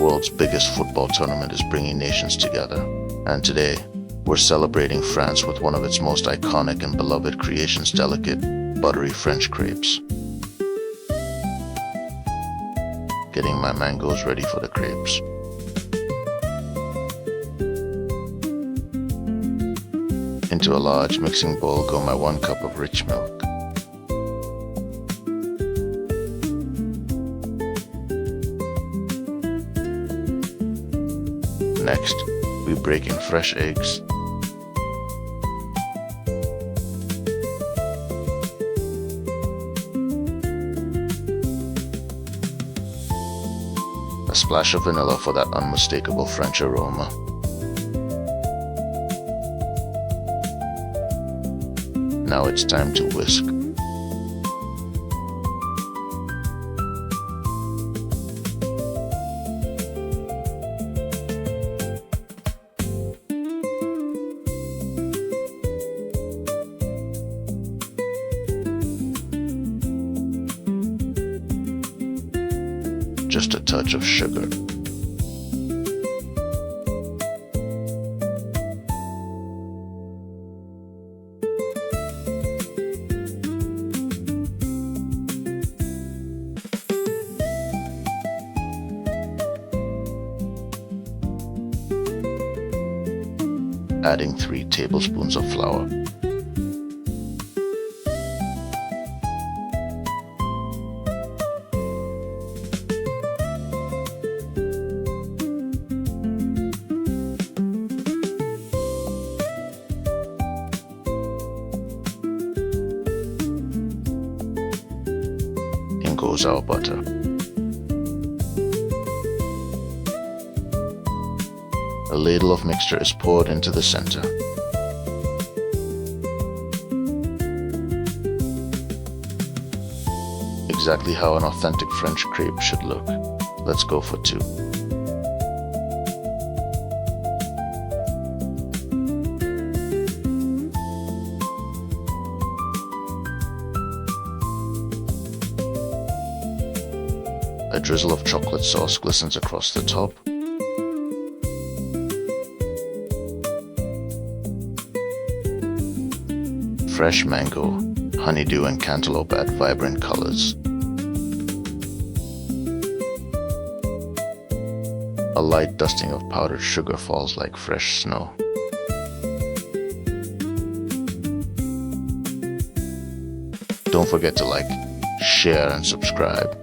world's biggest football tournament is bringing nations together, and today, we're celebrating France with one of its most iconic and beloved creations, delicate, buttery French crepes. Getting my mangoes ready for the crepes. Into a large mixing bowl go my 1 cup of rich milk. Next, we break in fresh eggs, a splash of vanilla for that unmistakable French aroma. Now it's time to whisk. Just a touch of sugar. Adding 3 tablespoons of flour. In goes our butter. A ladle of mixture is poured into the center. Exactly how an authentic French crepe should look. Let's go for 2. A drizzle of chocolate sauce glistens across the top. Fresh mango, honeydew, and cantaloupe add vibrant colors. A light dusting of powdered sugar falls like fresh snow. Don't forget to like, share, and subscribe.